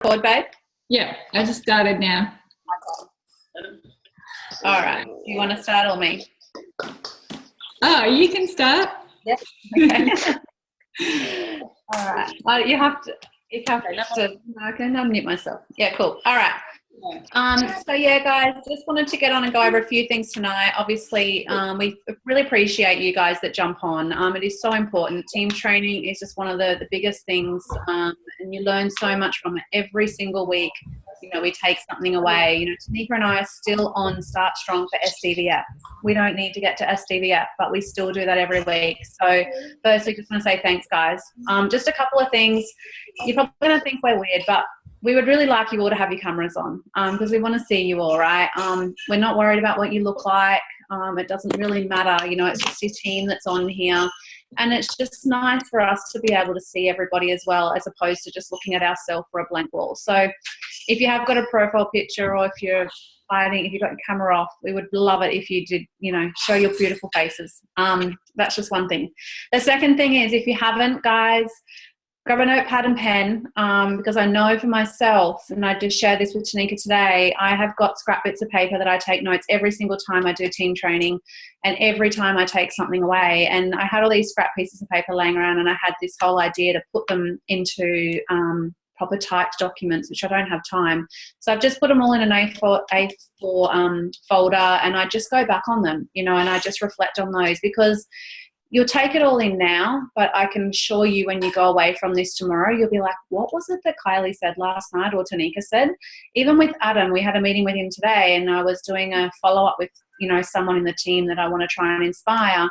Record, babe? Yeah, I just started now. All right. Do you want to start or me? Oh, you can start. Yeah. Okay. All right. You have to. I can unmute myself. Yeah, cool. All right. So yeah, guys, just wanted to get on and go over a few things tonight. Obviously, we really appreciate you guys that jump on. It is so important. Team training is just one of the biggest things, and you learn so much from it every single week. You know, we take something away. You know, Tanika and I are still on Start Strong for SDVF. We don't need to get to SDVF, but we still do that every week. So firstly, just want to say thanks, guys. Just a couple of things. You're probably going to think we're weird, but we would really like you all to have your cameras on because we want to see you all, right? We're not worried about what you look like. It doesn't really matter. You know, it's just your team that's on here. And it's just nice for us to be able to see everybody as well, as opposed to just looking at ourselves for a blank wall. So if you have got a profile picture or if you're hiding, if you've got your camera off, we would love it if you did, you know, show your beautiful faces. That's just one thing. The second thing is, if you haven't, guys, grab a notepad and pen, because I know for myself, and I just shared this with Tanika today, I have got scrap bits of paper that I take notes every single time I do team training and every time I take something away. And I had all these scrap pieces of paper laying around, and I had this whole idea to put them into proper typed documents, which I don't have time. So I've just put them all in an A4 folder, and I just go back on them, you know, and I just reflect on those, because you'll take it all in now, but I can assure you when you go away from this tomorrow, you'll be like, what was it that Kylie said last night or Tanika said? Even with Adam, we had a meeting with him today, and I was doing a follow-up with, you know, someone in the team that I want to try and inspire.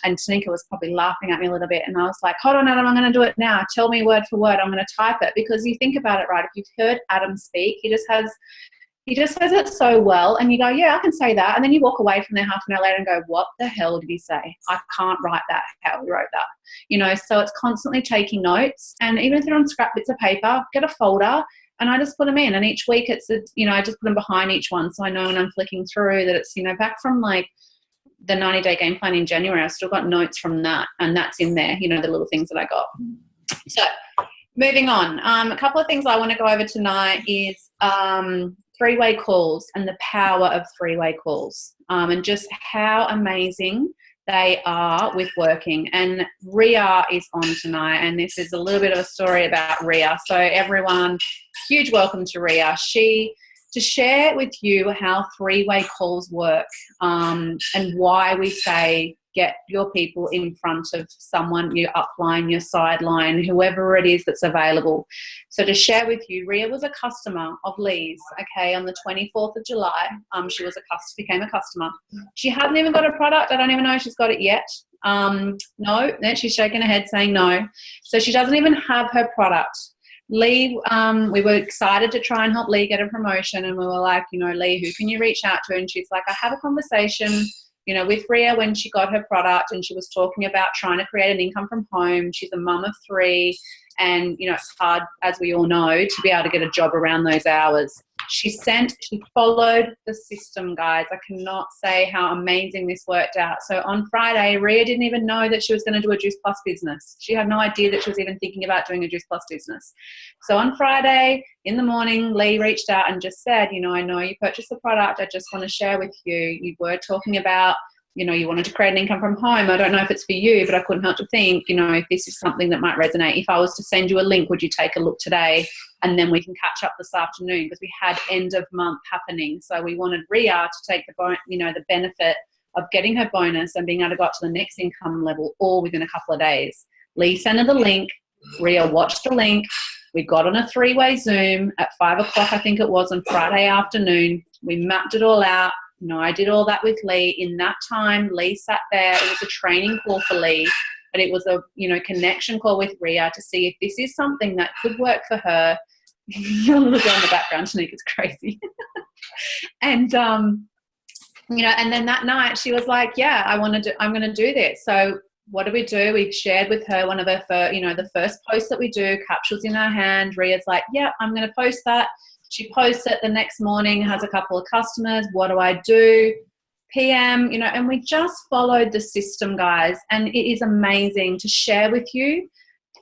And Tanika was probably laughing at me a little bit. And I was like, hold on, Adam, I'm going to do it now. Tell me word for word. I'm going to type it. Because you think about it, right? If you've heard Adam speak, he just says it so well, and you go, yeah, I can say that. And then you walk away from there half an hour later and go, what the hell did he say? I can't write that how he wrote that. You know, so it's constantly taking notes. And even if they're on scrap bits of paper, get a folder, and I just put them in. And each week it's, you know, I just put them behind each one. So I know when I'm flicking through that it's, you know, back from like the 90-day game plan in January, I've still got notes from that. And that's in there, you know, the little things that I got. So moving on. A couple of things I want to go over tonight is three-way calls and the power of three-way calls, and just how amazing they are with working. And Ria is on tonight, and this is a little bit of a story about Ria. So everyone, huge welcome to Ria. To share with you how three-way calls work, and why we say get your people in front of someone, your upline, your sideline, whoever it is that's available. So to share with you, Ria was a customer of Lee's, okay, on the 24th of July. She became a customer. She hasn't even got a product. I don't even know if she's got it yet. No, she's shaking her head saying no. So she doesn't even have her product. Lee, we were excited to try and help Lee get a promotion, and we were like, you know, Lee, who can you reach out to? And she's like, I have a conversation, you know, with Ria when she got her product, and she was talking about trying to create an income from home. She's a mum of 3, and, you know, it's hard, as we all know, to be able to get a job around those hours. She followed the system, guys. I cannot say how amazing this worked out. So on Friday, Ria didn't even know that she was going to do a Juice Plus business. She had no idea that she was even thinking about doing a Juice Plus business. So on Friday in the morning, Lee reached out and just said, you know, I know you purchased the product. I just want to share with you. You were talking about, you know, you wanted to create an income from home. I don't know if it's for you, but I couldn't help to think, you know, if this is something that might resonate. If I was to send you a link, would you take a look today? And then we can catch up this afternoon, because we had end of month happening. So we wanted Ria to take the benefit of getting her bonus and being able to go up to the next income level all within a couple of days. Lee sent her the link. Ria watched the link. We got on a 3-way Zoom at 5 o'clock, I think it was, on Friday afternoon. We mapped it all out. You know, I did all that with Lee. In that time, Lee sat there. It was a training call for Lee, but it was a, you know, connection call with Ria to see if this is something that could work for her. Your little girl in the background, Tanika's crazy. And, you know, and then that night she was like, yeah, I'm going to do this. So what do? We shared with her one of her, the first post that we do, capsules in her hand. Ria's like, yeah, I'm going to post that. She posts it the next morning, has a couple of customers. What do I do? PM, you know, and we just followed the system, guys. And it is amazing to share with you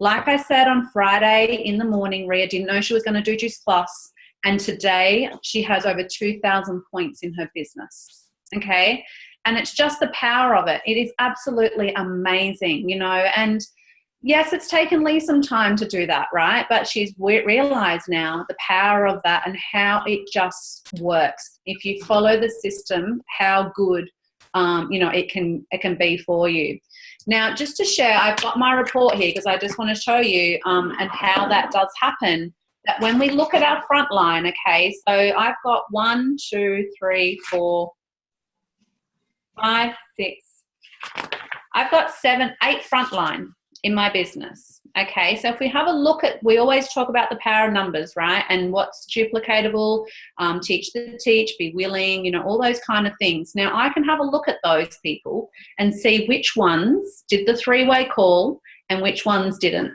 Like I said on Friday in the morning, Ria didn't know she was going to do Juice Plus, and today she has over 2,000 points in her business. Okay, and it's just the power of it. It is absolutely amazing, you know. And yes, it's taken Lee some time to do that, right? But she's realized now the power of that and how it just works. If you follow the system, how good you know, it can be for you. Now, just to share, I've got my report here because I just want to show you and how that does happen. That when we look at our front line, okay, so I've got 1, 2, 3, 4, 5, 6. I've got 7, 8 front line in my business. Okay, so if we have a look at, we always talk about the power of numbers, right? And what's duplicatable, teach the teach, be willing, you know, all those kind of things. Now I can have a look at those people and see which ones did the 3-way call and which ones didn't.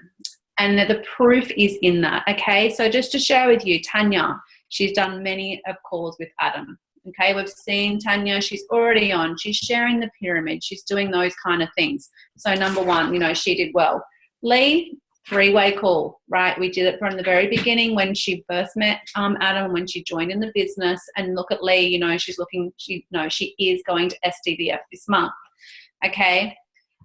And the proof is in that. Okay, so just to share with you, Tanya, she's done many of calls with Adam. Okay, we've seen Tanya, she's already on, she's sharing the pyramid, she's doing those kind of things. So number one, you know, she did well. Lee, 3-way call, right? We did it from the very beginning when she first met Adam, when she joined in the business. And look at Lee, you know, she's looking, she is going to SDVF this month. Okay,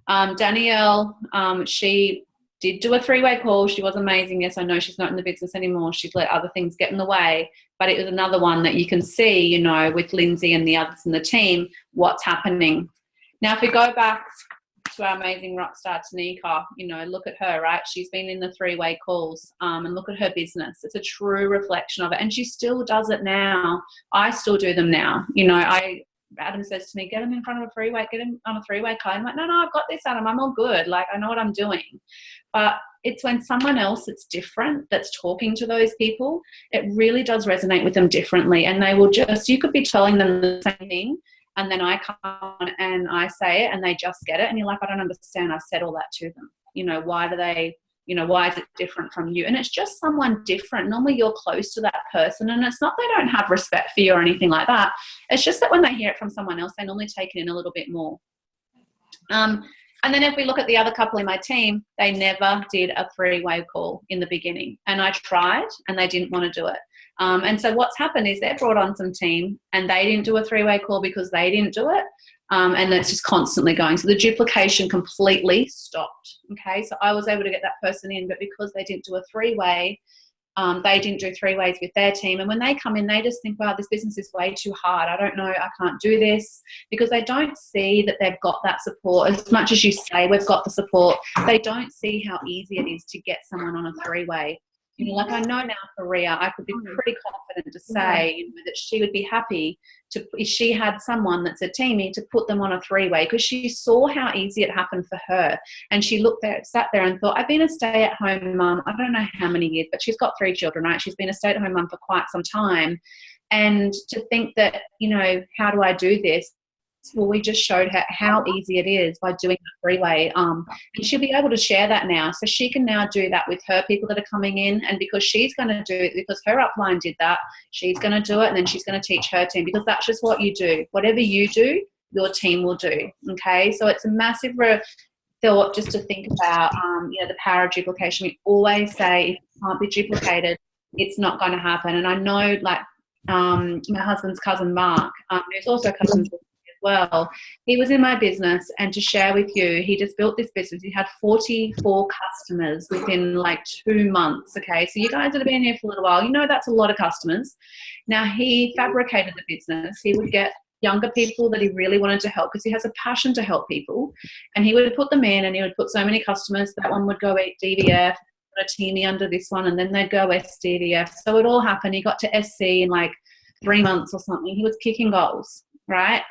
Danielle, she did do a 3-way call. She was amazing. Yes, I know she's not in the business anymore. She's let other things get in the way. But it was another one that you can see, you know, with Lindsay and the others in the team, what's happening. Now, if we go back to our amazing rock star, Tanika, you know, look at her, right? She's been in the 3-way calls and look at her business. It's a true reflection of it. And she still does it now. I still do them now. You know, Adam says to me, get him in front of a 3-way, get him on a 3-way call. I'm like, no, I've got this, Adam. I'm all good. Like, I know what I'm doing. But it's when someone else that's different that's talking to those people, it really does resonate with them differently. And they will just, you could be telling them the same thing, and then I come on and I say it and they just get it. And you're like, I don't understand. I've said all that to them. You know, why do they, you know, why is it different from you? And it's just someone different. Normally you're close to that person, and it's not they don't have respect for you or anything like that. It's just that when they hear it from someone else, they normally take it in a little bit more. And then if we look at the other couple in my team, they never did a 3-way call in the beginning. And I tried and they didn't want to do it. And so what's happened is they've brought on some team and they didn't do a 3-way call because they didn't do it. And it's just constantly going. So the duplication completely stopped. Okay, so I was able to get that person in, but because they didn't do a 3-way, they didn't do 3-ways with their team. And when they come in, they just think, wow, this business is way too hard. I don't know, I can't do this, because they don't see that they've got that support. As much as you say we've got the support, they don't see how easy it is to get someone on a 3-way. You know, like I know now for Ria, I could be pretty confident to say, you know, that she would be happy to, if she had someone that's a teamie, to put them on a 3-way, because she saw how easy it happened for her. And she looked there, sat there and thought, I've been a stay-at-home mum, I don't know how many years, but she's got 3 children, right? She's been a stay-at-home mum for quite some time. And to think that, you know, how do I do this? Well, we just showed her how easy it is by doing the 3-way. And she'll be able to share that now. So she can now do that with her people that are coming in. And because she's going to do it, because her upline did that, she's going to do it, and then she's going to teach her team, because that's just what you do. Whatever you do, your team will do. Okay, so it's a massive thought just to think about, you know, the power of duplication. We always say if it can't be duplicated, it's not going to happen. And I know, like, my husband's cousin Mark, who's also a cousin well, he was in my business, and to share with you, he just built this business. He had 44 customers within like 2 months. Okay, so you guys that have been here for a little while, you know that's a lot of customers. Now, he fabricated the business. He would get younger people that he really wanted to help, because he has a passion to help people, and he would put them in, and he would put so many customers. That one would go at DVF, a teamie under this one, and then they'd go SDVF. So it all happened. He got to SC in like 3 months or something. He was kicking goals, right?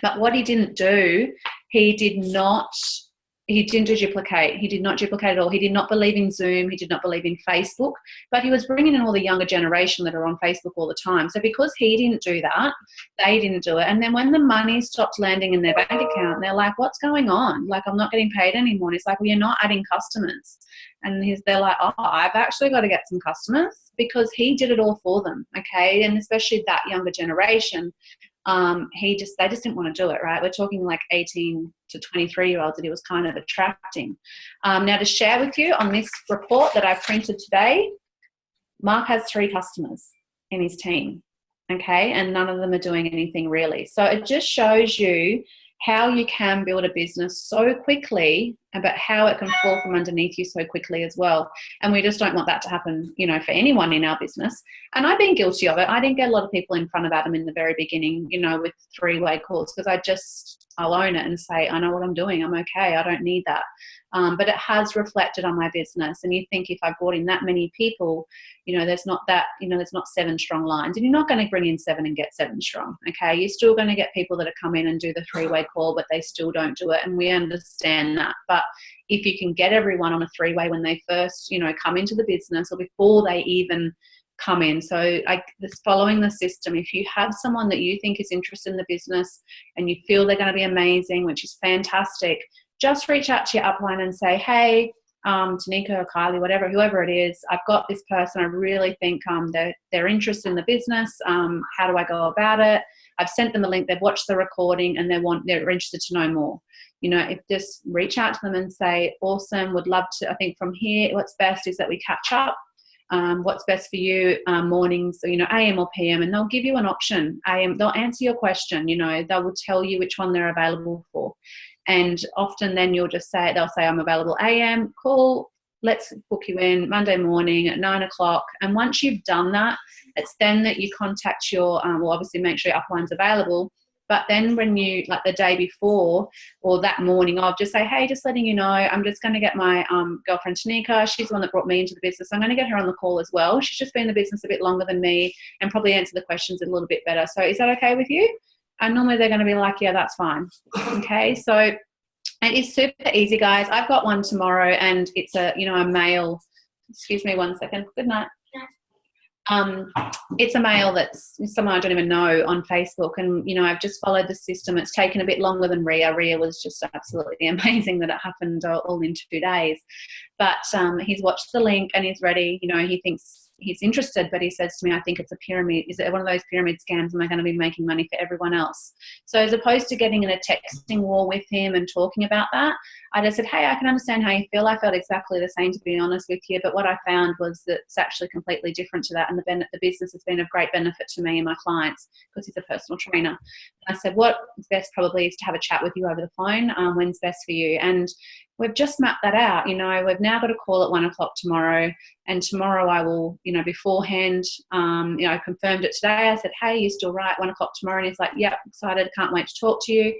But what he didn't do, he didn't do duplicate. He did not duplicate at all. He did not believe in Zoom. He did not believe in Facebook. But he was bringing in all the younger generation that are on Facebook all the time. So because he didn't do that, they didn't do it. And then when the money stopped landing in their bank account, they're like, what's going on? Like, I'm not getting paid anymore. And it's like, well, you're not adding customers. And they're like, oh, I've actually got to get some customers, because he did it all for them, okay? And especially that younger generation. they just didn't want to do it, right? We're talking like 18 to 23-year-olds that he was kind of attracting. Now, to share with you on this report that I've printed today, Mark has 3 customers in his team, okay? And none of them are doing anything really. So it just shows you how you can build a business so quickly, but how it can fall from underneath you so quickly as well. And we just don't want that to happen, you know, for anyone in our business. And I've been guilty of it. I didn't get a lot of people in front of Adam in the very beginning, you know, with 3-way calls, because I'll own it and say, I know what I'm doing. I'm okay. I don't need that. But it has reflected on my business. And you think if I brought in that many people, you know, there's not 7 strong lines, and you're not going to bring in 7 and get 7 strong. Okay. You're still going to get people that come in and do the 3-way call, but they still don't do it. And we understand that. But if you can get everyone on a 3-way when they first, you know, come into the business, or before they even come in. So following the system, if you have someone that you think is interested in the business and you feel they're going to be amazing, which is fantastic, just reach out to your upline and say, hey, Tanika or Kylie, whoever it is, I've got this person. I really think they're interested in the business. How do I go about it? I've sent them a link. They've watched the recording and they're interested to know more. You know, if just reach out to them and say, awesome, would love to. I think from here, what's best is that we catch up. What's best for you, mornings, you know, AM or PM, and they'll give you an option. AM, they'll answer your question, you know, they will tell you which one they're available for. And often then they'll say, I'm available AM, cool, let's book you in Monday morning at 9 o'clock. And once you've done that, it's then that you contact your, well, obviously make sure your upline's available. But then when you, like the day before or that morning of, just say, hey, just letting you know, I'm just going to get my girlfriend Tanika. She's the one that brought me into the business. I'm going to get her on the call as well. She's just been in the business a bit longer than me and probably answer the questions a little bit better. So is that okay with you? And normally they're going to be like, yeah, that's fine. Okay, so it is super easy, guys. I've got one tomorrow, and it's a male. Excuse me 1 second. Good night. It's a male that's someone I don't even know on Facebook, and you know, I've just followed the system. It's taken a bit longer than Ria. Ria was just absolutely amazing that it happened all in 2 days. But he's watched the link and he's ready. You know, he thinks he's interested, but he says to me, I think it's a pyramid. Is it one of those pyramid scams? Am I going to be making money for everyone else? So as opposed to getting in a texting war with him and talking about that, I just said, hey, I can understand how you feel. I felt exactly the same, to be honest with you. But what I found was that it's actually completely different to that. And the business has been of great benefit to me and my clients because he's a personal trainer. And I said, what's best probably is to have a chat with you over the phone. When's best for you? And we've just mapped that out. You know, we've now got a call at 1 o'clock tomorrow, and tomorrow I will, you know, beforehand, I confirmed it today. I said, hey, you still right, 1 o'clock tomorrow? And he's like, yep, excited, can't wait to talk to you.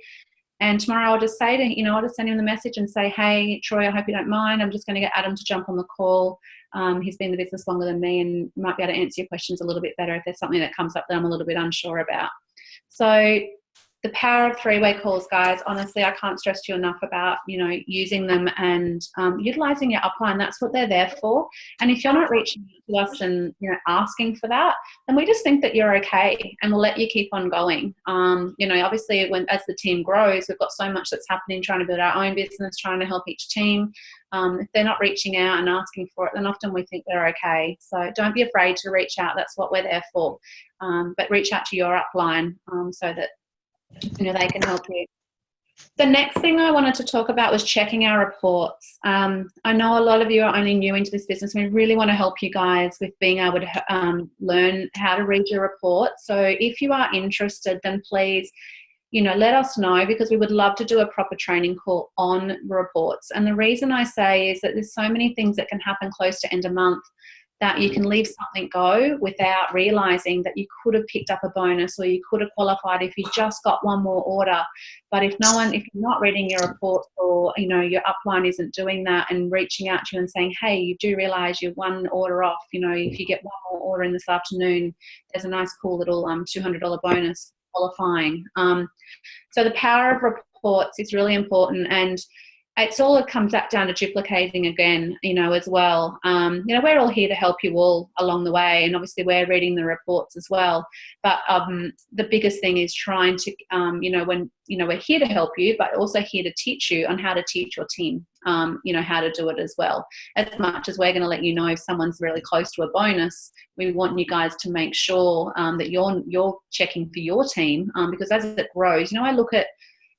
And tomorrow I'll just say I'll just send him the message and say, hey, Troy, I hope you don't mind. I'm just going to get Adam to jump on the call. He's been in the business longer than me and might be able to answer your questions a little bit better if there's something that comes up that I'm a little bit unsure about. So the power of 3-way calls, guys, honestly, I can't stress to you enough about, you know, using them and utilizing your upline. That's what they're there for. And if you're not reaching out to us and, you know, asking for that, then we just think that you're okay and we'll let you keep on going. Obviously, as the team grows, we've got so much that's happening, trying to build our own business, trying to help each team. If they're not reaching out and asking for it, then often we think they're okay. So don't be afraid to reach out. That's what we're there for. But reach out to your upline so that, you know, they can help you. The next thing I wanted to talk about was checking our reports. I know a lot of you are only new into this business. We really want to help you guys with being able to learn how to read your report. So if you are interested, then please, you know, let us know, because we would love to do a proper training call on reports. And the reason I say is that there's so many things that can happen close to end of month that you can leave something go without realizing that you could have picked up a bonus or you could have qualified if you just got one more order. But if you're not reading your report, or, you know, your upline isn't doing that and reaching out to you and saying, hey, you do realize you're one order off, you know, if you get one more order in this afternoon, there's a nice cool little $200 bonus qualifying. So the power of reports is really important. And it's all comes back down to duplicating again, as well. We're all here to help you all along the way, and obviously we're reading the reports as well. But the biggest thing is trying to, when, we're here to help you, but also here to teach you on how to teach your team, how to do it as well. As much as we're going to let you know if someone's really close to a bonus, we want you guys to make sure that you're checking for your team, because as it grows, I look at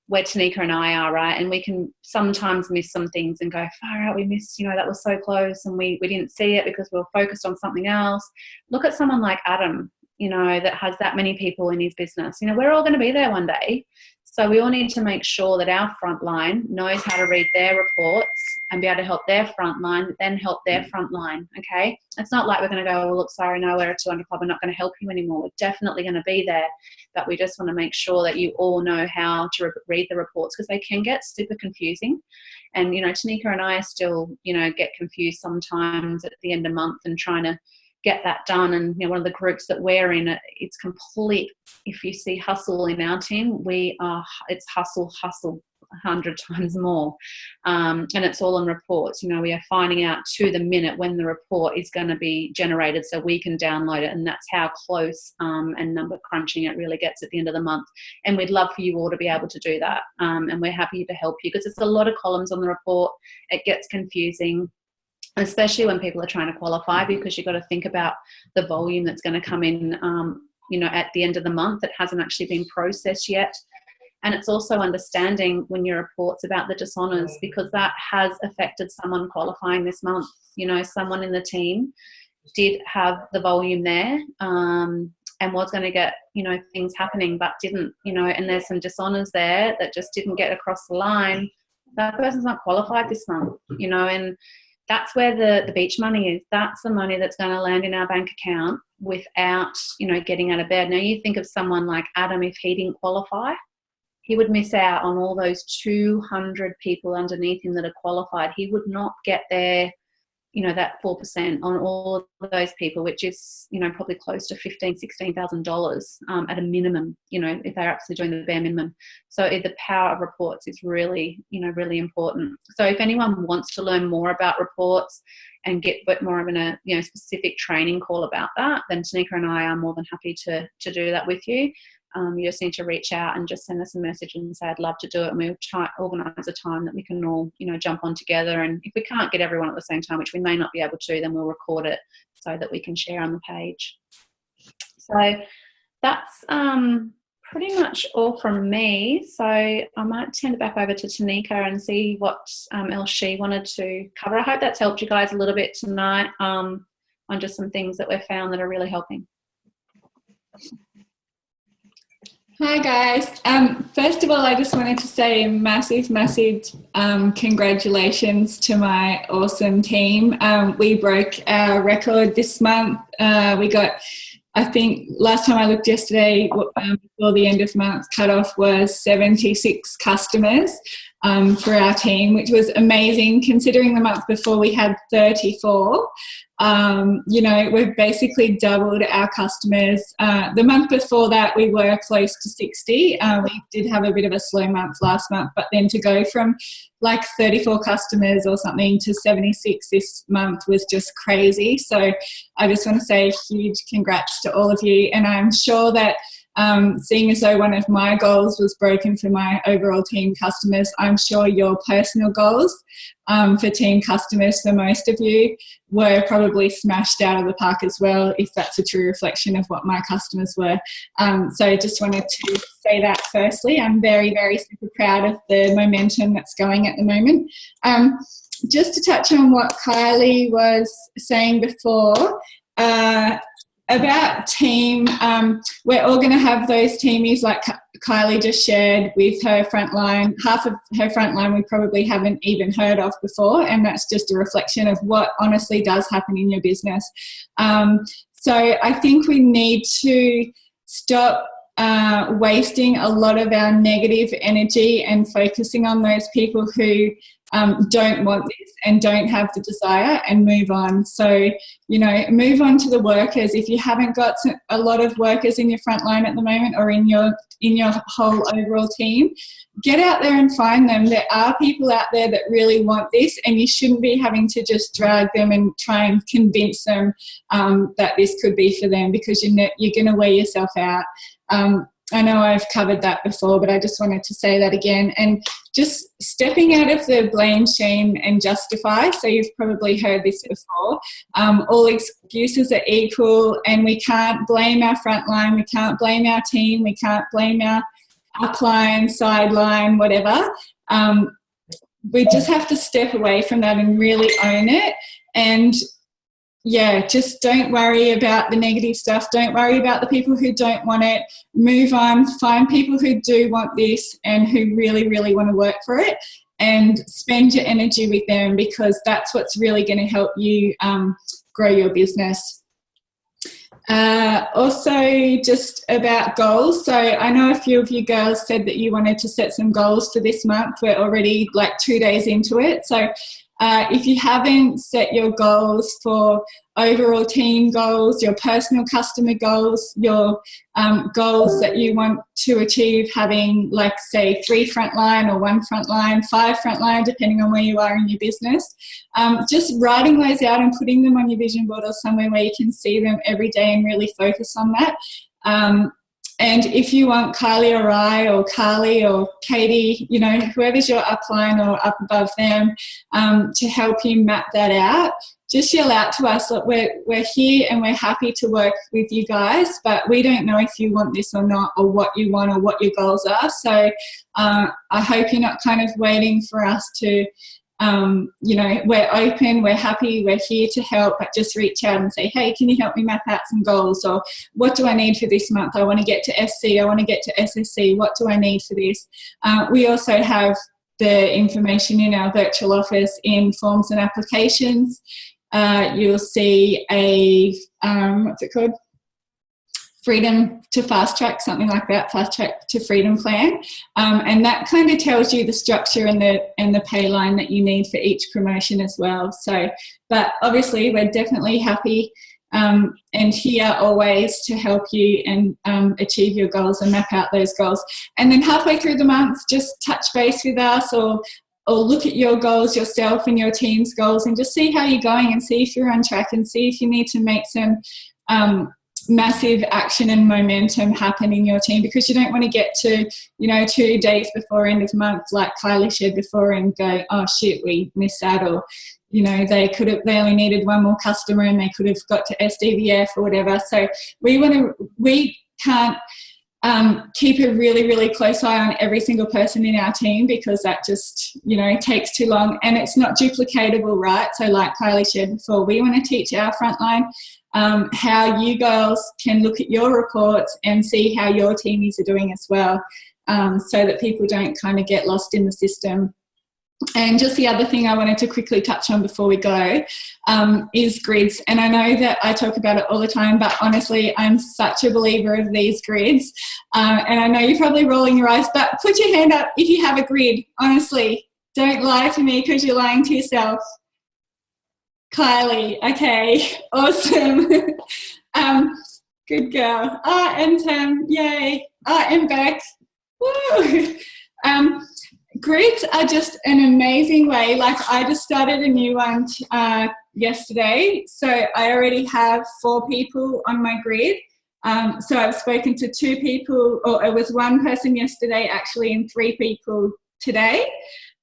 where Tanika and I are, right? And we can sometimes miss some things and go, far out, we missed, that was so close, and we didn't see it because we were focused on something else. Look at someone like Adam, that has that many people in his business. We're all going to be there one day. So we all need to make sure that our front line knows how to read their reports and be able to help their front line, then help their front line, okay? It's not like we're going to go, well, look, sorry, no, we're a 200 club, we're not going to help you anymore. We're definitely going to be there, but we just want to make sure that you all know how to read the reports, because they can get super confusing. And, Tanika and I still, get confused sometimes at the end of the month and trying to get that done. And one of the groups that we're in, it's complete. If you see hustle in our team, it's hustle 100 times more, and it's all in reports. We are finding out to the minute when the report is going to be generated so we can download it, and that's how close and number crunching it really gets at the end of the month. And we'd love for you all to be able to do that, and we're happy to help you, because it's a lot of columns on the report. It gets confusing, especially when people are trying to qualify, because you've got to think about the volume that's going to come in, at the end of the month that hasn't actually been processed yet. And it's also understanding when your reports about the dishonors, because that has affected someone qualifying this month. Someone in the team did have the volume there, and was going to get, things happening, but didn't, and there's some dishonors there that just didn't get across the line. That person's not qualified this month, and that's where the beach money is. That's the money that's going to land in our bank account without, getting out of bed. Now, you think of someone like Adam, if he didn't qualify, he would miss out on all those 200 people underneath him that are qualified. He would not get there, that 4% on all of those people, which is, probably close to $15,000, $16,000 at a minimum, if they're absolutely doing the bare minimum. So the power of reports is really, really important. So if anyone wants to learn more about reports and get a bit more of a, specific training call about that, then Tanika and I are more than happy to do that with you. You just need to reach out and just send us a message and say, I'd love to do it. And we'll try organise a time that we can all, jump on together. And if we can't get everyone at the same time, which we may not be able to, then we'll record it so that we can share on the page. So that's pretty much all from me. So I might turn it back over to Tanika and see what else she wanted to cover. I hope that's helped you guys a little bit tonight on just some things that we've found that are really helping. Hi guys. First of all, I just wanted to say massive congratulations to my awesome team. We broke our record this month. We got, I think last time I looked yesterday, before the end of month cutoff was 76 customers for our team, which was amazing considering the month before we had 34. We've basically doubled our customers. The month before that, we were close to 60. We did have a bit of a slow month last month, but then to go from like 34 customers or something to 76 this month was just crazy. So I just want to say a huge congrats to all of you. And I'm sure that seeing as though one of my goals was broken for my overall team customers, I'm sure your personal goals for team customers for most of you were probably smashed out of the park as well, if that's a true reflection of what my customers were. So I just wanted to say that firstly. I'm very, very super proud of the momentum that's going at the moment. Just to touch on what Kylie was saying before, about team, we're all going to have those teamies like Kylie just shared with her frontline. Half of her frontline we probably haven't even heard of before, and that's just a reflection of what honestly does happen in your business. So I think we need to stop wasting a lot of our negative energy and focusing on those people who don't want this and don't have the desire, and move on. So, you know, move on to the workers. If you haven't got a lot of workers in your front line at the moment, or in your whole overall team, get out there and find them. There are people out there that really want this, and you shouldn't be having to just drag them and try and convince them that this could be for them, because you're going to wear yourself out. I know I've covered that before, but I just wanted to say that again. And just stepping out of the blame, shame and justify. So you've probably heard this before. All excuses are equal, and we can't blame our frontline, we can't blame our team, we can't blame our upline, sideline, whatever. We just have to step away from that and really own it. And yeah, just don't worry about the negative stuff. Don't worry about the people who don't want it. Move on. Find people who do want this and who really, really want to work for it, and spend your energy with them, because that's what's really going to help you grow your business. Also, just about goals. So I know a few of you girls said that you wanted to set some goals for this month. We're already like 2 days into it. So if you haven't set your goals for overall team goals, your personal customer goals, your goals that you want to achieve, having like say 3 frontline or 1 frontline, 5 frontline, depending on where you are in your business, just writing those out and putting them on your vision board or somewhere where you can see them every day and really focus on that. And if you want Kylie or I or Carly or Katie, you know, whoever's your upline or up above them, to help you map that out, just yell out to us. Look, we're here and we're happy to work with you guys, but we don't know if you want this or not, or what you want, or what your goals are. So I hope you're not kind of waiting for us to, you know, we're open, we're happy, we're here to help, but just reach out and say, hey, can you help me map out some goals? Or what do I need for this month? I want to get to SC, I want to get to SSC. What do I need for this? We also have the information in our virtual office in forms and applications. You'll see a, what's it called? Freedom to Fast Track, something like that, Fast Track to Freedom plan. And that kind of tells you the structure and the pay line that you need for each promotion as well. So, but obviously we're definitely happy and here always to help you and achieve your goals and map out those goals. And then halfway through the month, just touch base with us, or look at your goals yourself and your team's goals, and just see how you're going, and see if you're on track, and see if you need to make some massive action and momentum happen in your team, because you don't want to get to, you know, 2 days before end of month, like Kylie shared before, and go, oh shit, we missed that, or, you know, they only needed 1 more customer and they could have got to SDVF or whatever. So we can't keep a really, really close eye on every single person in our team, because that just, you know, takes too long, and it's not duplicatable, right? So like Kylie shared before, we want to teach our frontline how you girls can look at your reports and see how your teamies are doing as well, so that people don't kind of get lost in the system. And just the other thing I wanted to quickly touch on before we go is grids. And I know that I talk about it all the time, but honestly, I'm such a believer of these grids. And I know you're probably rolling your eyes, but put your hand up if you have a grid. Honestly, don't lie to me, because you're lying to yourself. Kylie, okay, awesome. Good girl. And yay. And Beck. Woo. Grids are just an amazing way. Like, I just started a new one yesterday, so I already have 4 people on my grid. So I've spoken to 2 people, or it was 1 person yesterday actually, and 3 people today.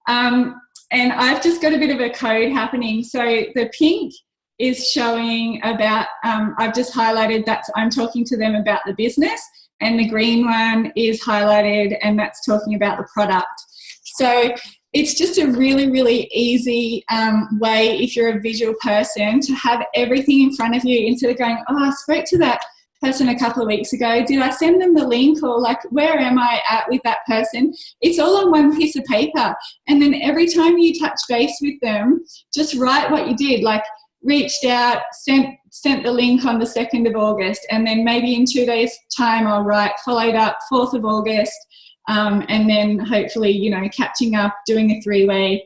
And I've just got a bit of a code happening. So the pink is showing about, I've just highlighted that I'm talking to them about the business, and the green one is highlighted, and that's talking about the product. So it's just a really, really easy way, if you're a visual person, to have everything in front of you, instead of going, oh, I spoke to that person a couple of weeks ago, did I send them the link, or like, where am I at with that person? It's all on one piece of paper, and then every time you touch base with them, just write what you did, like reached out, sent the link on the 2nd of August, and then maybe in 2 days time I'll write followed up 4th of August, and then hopefully, you know, catching up, doing a 3-way,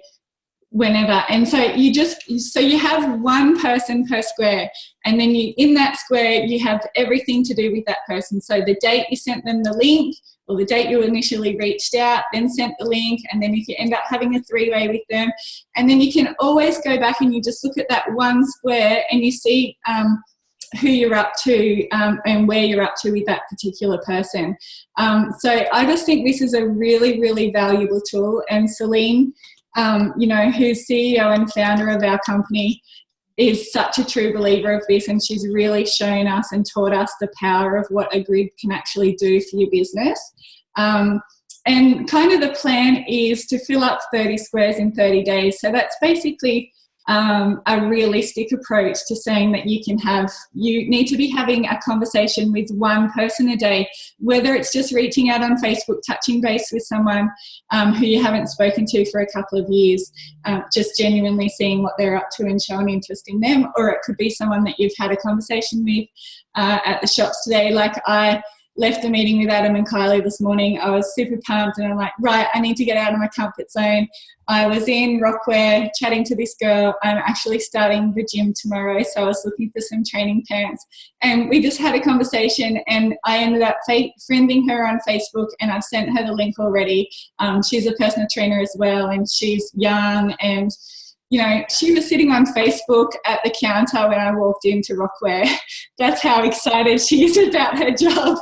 whenever. And so you have one person per square, and then in that square you have everything to do with that person. So the date you sent them the link, or the date you initially reached out, then sent the link, and then if you end up having a three-way with them, and then you can always go back and you just look at that one square and you see who you're up to and where you're up to with that particular person. So I just think this is a really, really valuable tool. And Celine, who's CEO and founder of our company, is such a true believer of this, and she's really shown us and taught us the power of what a grid can actually do for your business. And kind of the plan is to fill up 30 squares in 30 days. So that's basically a realistic approach to saying that you need to be having a conversation with one person a day, whether it's just reaching out on Facebook, touching base with someone who you haven't spoken to for a couple of years, just genuinely seeing what they're up to and showing interest in them, or it could be someone that you've had a conversation with at the shops today. Like I left the meeting with Adam and Kylie this morning. I was super pumped and I'm like, right, I need to get out of my comfort zone. I was in Rockwear chatting to this girl. I'm actually starting the gym tomorrow, so I was looking for some training pants. And we just had a conversation, and I ended up friending her on Facebook, and I've sent her the link already. She's a personal trainer as well, and she's young, and she was sitting on Facebook at the counter when I walked into Rockwear. That's how excited she is about her job.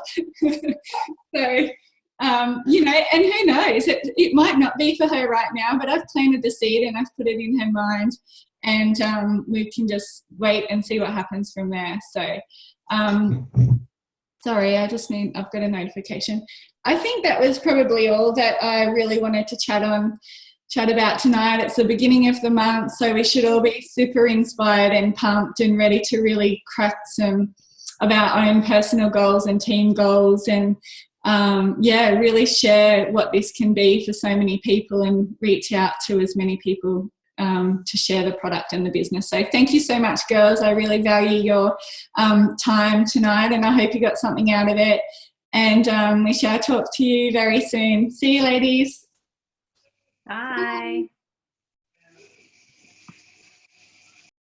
So, and who knows, it might not be for her right now, but I've planted the seed and I've put it in her mind, and we can just wait and see what happens from there. So, sorry, I've got a notification. I think that was probably all that I really wanted to chat about tonight. It's the beginning of the month, so we should all be super inspired and pumped and ready to really crack some of our own personal goals and team goals, and really share what this can be for so many people and reach out to as many people to share the product and the business. So thank you so much, girls. I really value your time tonight, and I hope you got something out of it, and we shall talk to you very soon. See you, ladies. Bye.